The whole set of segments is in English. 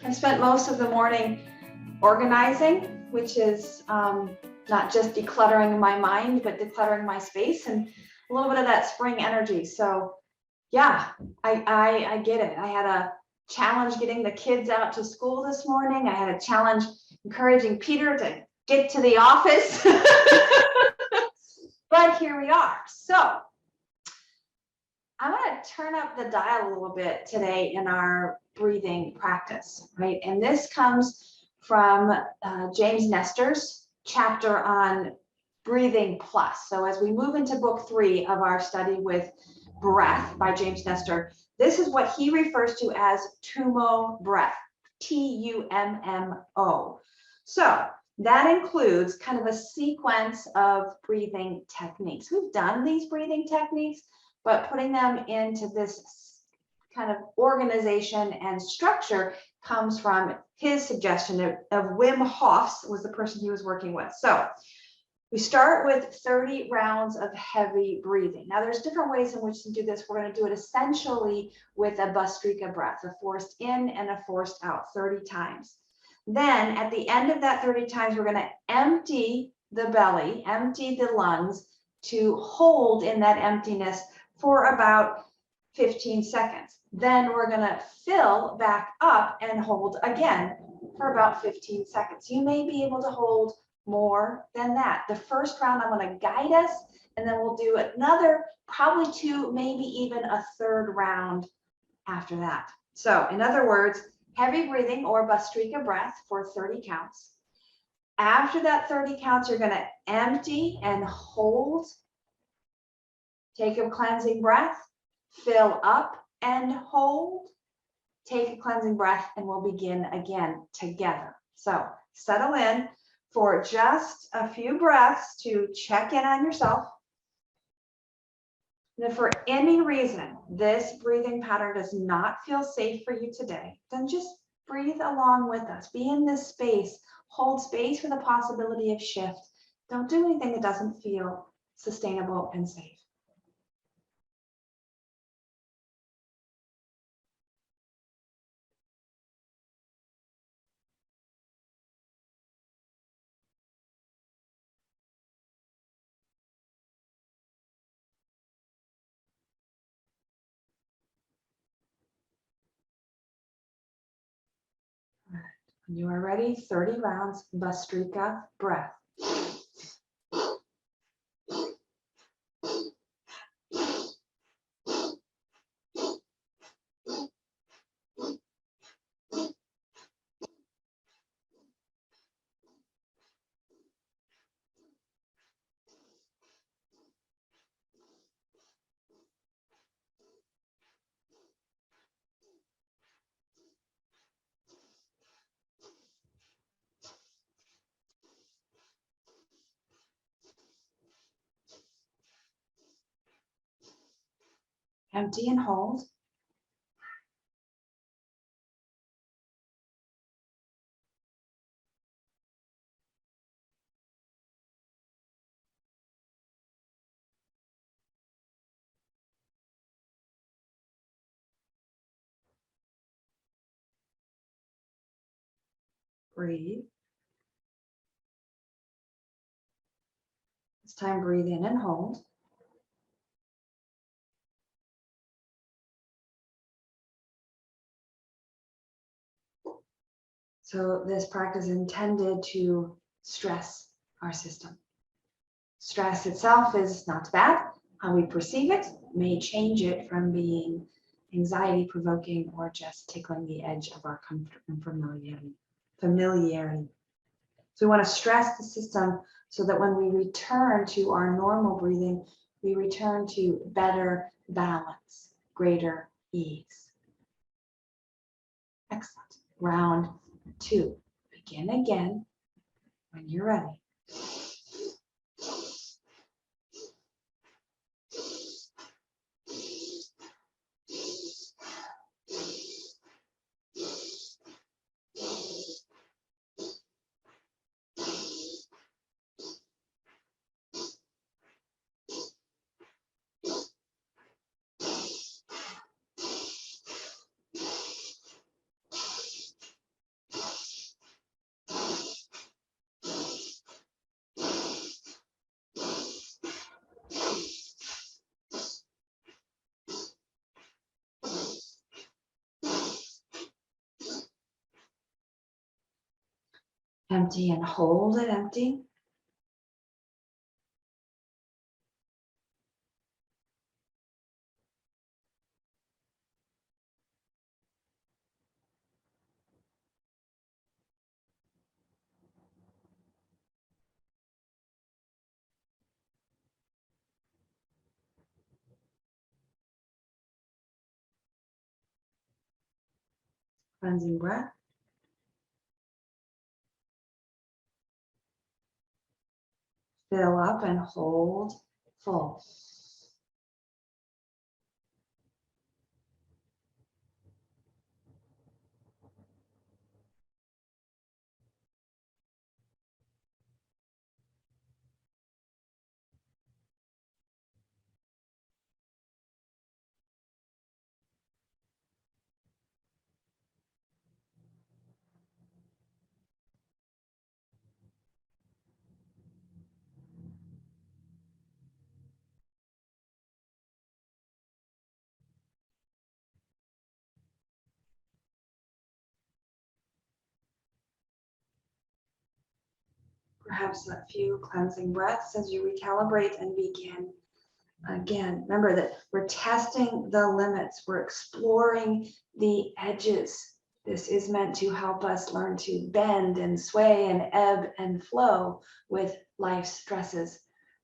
I spent most of the morning organizing, which is not just decluttering my mind, but decluttering my space and a little bit of that spring energy. So yeah, I get it. I had a challenge getting the kids out to school this morning. I had a challenge encouraging Peter to get to the office. But here we are. So I'm going to turn up the dial a little bit today in our breathing practice, right? And this comes from James Nestor's chapter on breathing plus. So as we move into book 3 of our study with breath by James Nestor, this is what he refers to as Tummo breath, Tummo. So that includes kind of a sequence of breathing techniques. We've done these breathing techniques, but putting them into this kind of organization and structure comes from his suggestion of Wim Hof's, was the person he was working with. So we start with 30 rounds of heavy breathing. Now there's different ways in which to do this. We're going to do it essentially with a Bhastrika breath, a forced in and a forced out 30 times. Then at the end of that 30 times, we're going to empty the belly, empty the lungs to hold in that emptiness for about 15 seconds. Then we're going to fill back up and hold again for about 15 seconds. You may be able to hold more than that. The first round, I'm going to guide us, and then we'll do another, probably 2, maybe even a third round after that. So in other words, heavy breathing or Bhastrika breath for 30 counts. After that 30 counts, you're going to empty and hold. Take a cleansing breath, fill up and hold. Take a cleansing breath, and we'll begin again together. So settle in for just a few breaths to check in on yourself. And if for any reason this breathing pattern does not feel safe for you today, then just breathe along with us. Be in this space. Hold space for the possibility of shift. Don't do anything that doesn't feel sustainable and safe. When you are ready, 30 rounds, Bhastrika breath. Empty and hold. Breathe. This time, breathe in and hold. So this practice is intended to stress our system. Stress itself is not bad. How we perceive it may change it from being anxiety provoking or just tickling the edge of our comfort and familiarity. So we want to stress the system so that when we return to our normal breathing, we return to better balance, greater ease. Excellent. Round 2. Begin again when you're ready. Empty and hold it empty. Cleansing breath. Fill up and hold full. Perhaps a few cleansing breaths as you recalibrate and begin again. Remember that we're testing the limits. We're exploring the edges. This is meant to help us learn to bend and sway and ebb and flow with life's stresses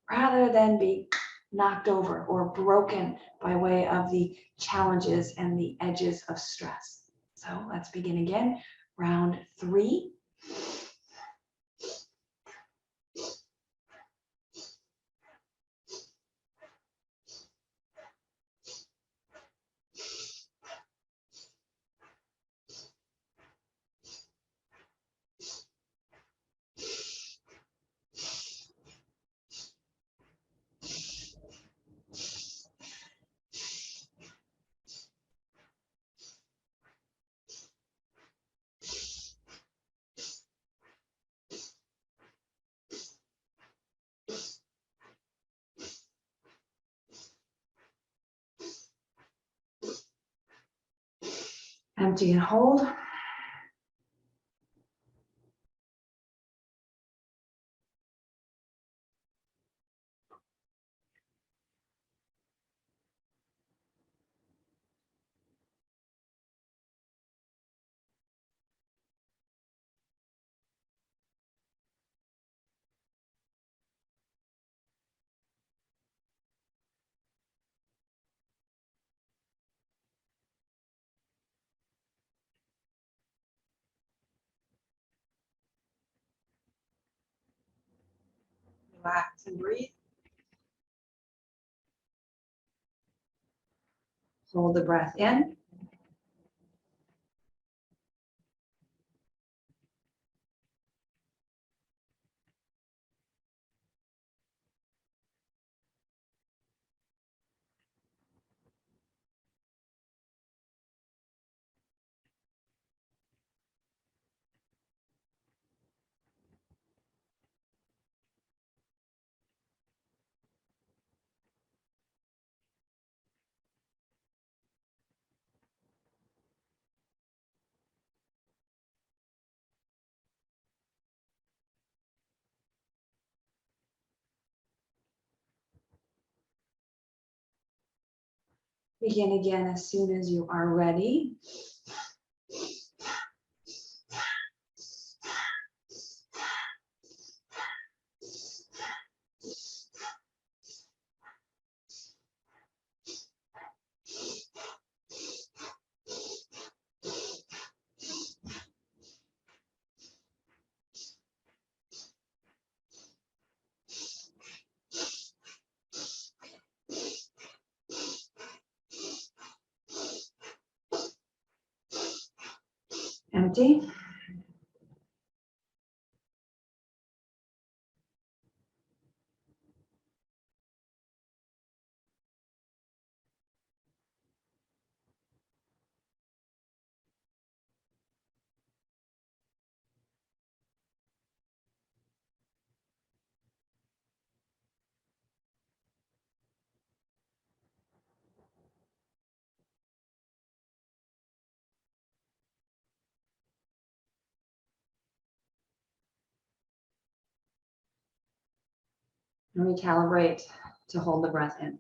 rather than be knocked over or broken by way of the challenges and the edges of stress. So let's begin again. Round 3. Empty and hold. Relax and breathe. Hold the breath in. Begin again as soon as you are ready. Empty. And recalibrate to hold the breath in.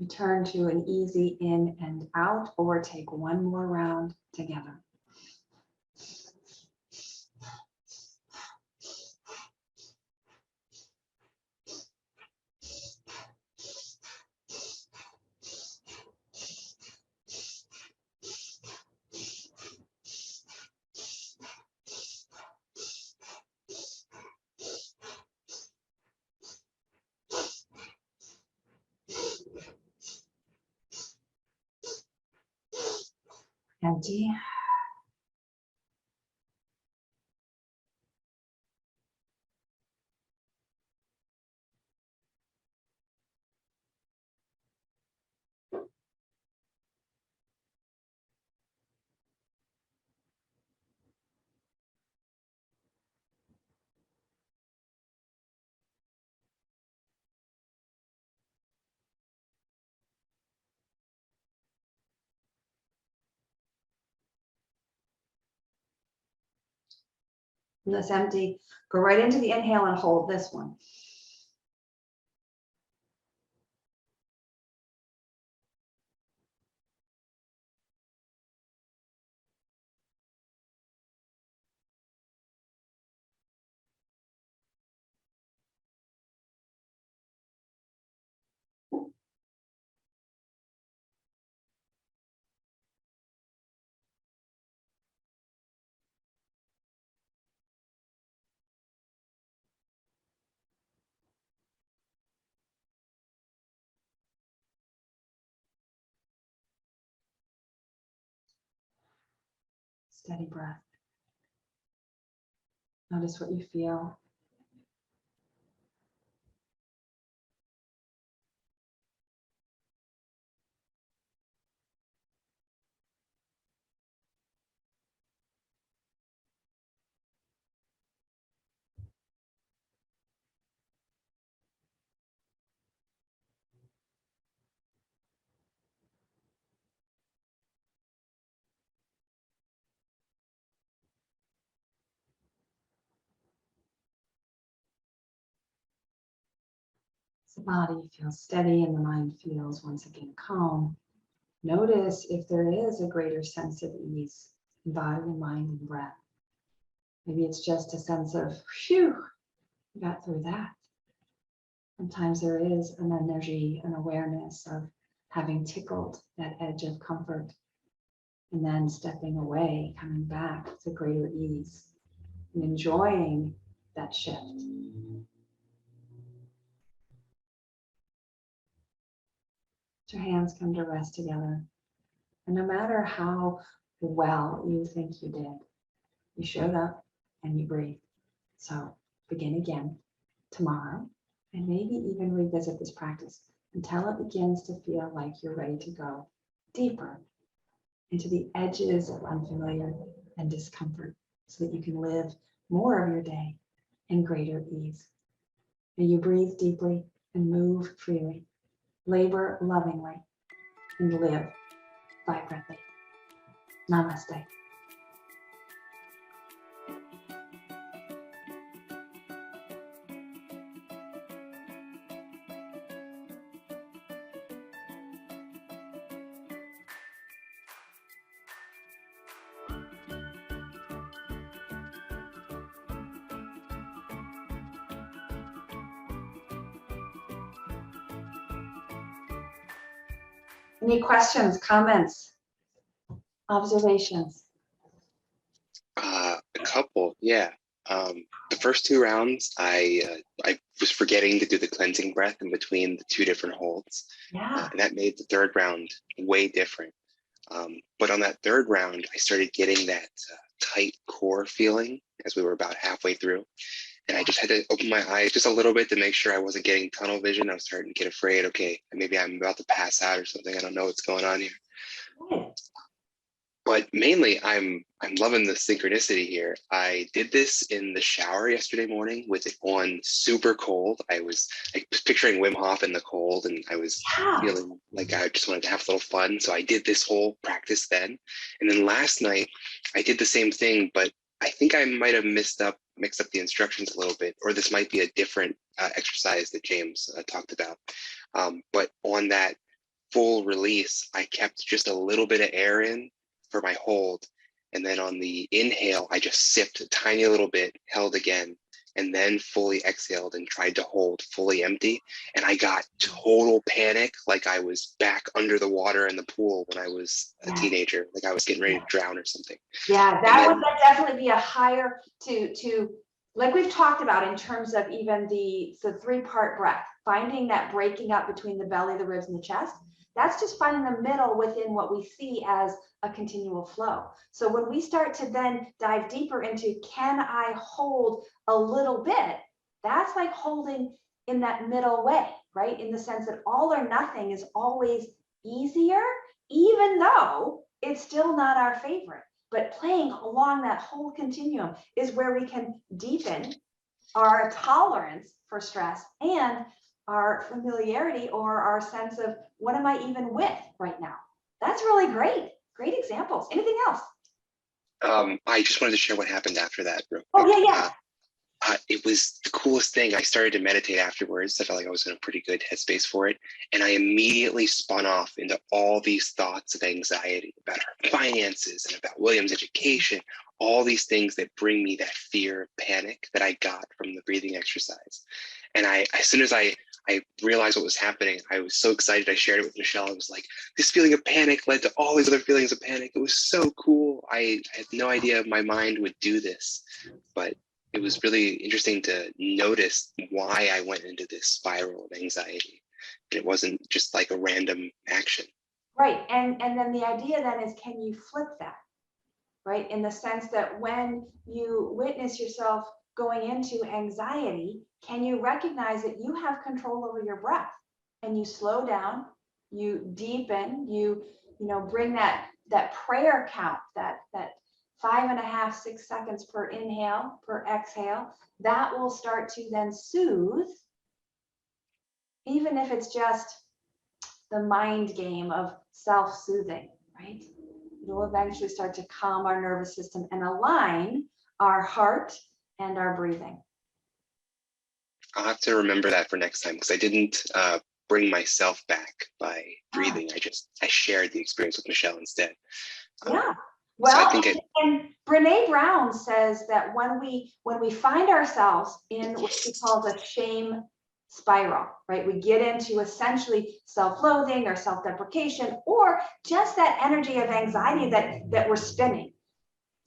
Return to an easy in and out, or take one more round together. Empty. And this empty. Go right into the inhale and hold this one. Steady breath. Notice what you feel. The body feels steady and the mind feels once again calm. Notice if there is a greater sense of ease in body and mind and breath. Maybe it's just a sense of, phew, we got through that. Sometimes there is an energy, an awareness of having tickled that edge of comfort and then stepping away, coming back to greater ease and enjoying that shift. Your hands come to rest together. And no matter how well you think you did, you showed up and you breathed. So begin again tomorrow and maybe even revisit this practice until it begins to feel like you're ready to go deeper into the edges of unfamiliar and discomfort so that you can live more of your day in greater ease. May you breathe deeply and move freely, labor lovingly, and live vibrantly. Namaste. Any questions, comments, observations? A couple, yeah. The first 2 rounds, I was forgetting to do the cleansing breath in between the 2 different holds. Yeah. And that made the third round way different. But on that third round, I started getting that tight core feeling as we were about halfway through. And I just had to open my eyes just a little bit to make sure I wasn't getting tunnel vision. I was starting to get afraid. Okay, maybe I'm about to pass out or something. I don't know what's going on here. Good. But mainly, I'm loving the synchronicity here. I did this in the shower yesterday morning with it on super cold. I was picturing Wim Hof in the cold, and I was Yeah. feeling like I just wanted to have a little fun. So I did this whole practice then. And then last night, I did the same thing, but I think I might have mixed up the instructions a little bit, or this might be a different exercise that James talked about. But on that full release, I kept just a little bit of air in for my hold. And then on the inhale, I just sipped a tiny little bit, held again, and then fully exhaled and tried to hold fully empty. And I got total panic, like I was back under the water in the pool when I was a teenager, like I was getting ready to drown or something. Yeah, that would definitely be a higher to like we've talked about in terms of even the 3-part breath, finding that breaking up between the belly, the ribs, and the chest. That's just finding the middle within what we see as a continual flow. So when we start to then dive deeper into, can I hold a little bit? That's like holding in that middle way, right? In the sense that all or nothing is always easier, even though it's still not our favorite. But playing along that whole continuum is where we can deepen our tolerance for stress and our familiarity or our sense of what am I even with right now. That's really great. Great examples. Anything else? I just wanted to share what happened after that real quick. Oh, yeah. It was the coolest thing. I started to meditate afterwards. I felt like I was in a pretty good headspace for it. And I immediately spun off into all these thoughts of anxiety about our finances and about William's education, all these things that bring me that fear of panic that I got from the breathing exercise. And as soon as I realized what was happening, I was so excited. I shared it with Michelle. I was like, this feeling of panic led to all these other feelings of panic. It was so cool. I had no idea my mind would do this, but it was really interesting to notice why I went into this spiral of anxiety. And it wasn't just like a random action. Right. And then the idea then is, can you flip that? Right? In the sense that when you witness yourself going into anxiety, can you recognize that you have control over your breath and you slow down, you deepen, you bring that prayer count, that 5.5, 6 seconds per inhale, per exhale, that will start to then soothe, even if it's just the mind game of self-soothing, right? We'll eventually start to calm our nervous system and align our heart and our breathing. I'll have to remember that for next time, because I didn't bring myself back by breathing. I shared the experience with Michelle instead. Yeah. Well, so I think and Brene Brown says that when we find ourselves in what she calls a shame spiral, right? We get into essentially self-loathing or self-deprecation, or just that energy of anxiety that we're spinning.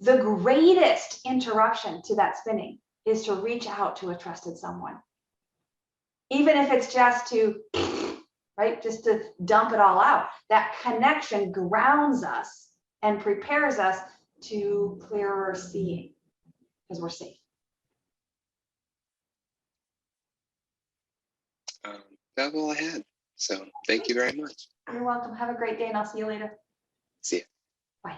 The greatest interruption to that spinning is to reach out to a trusted someone. Even if it's just to, right, just to dump it all out. That connection grounds us and prepares us to clearer seeing, because we're safe. That's all I had. So thank you very much. You're welcome. Have a great day, and I'll see you later. See you. Bye.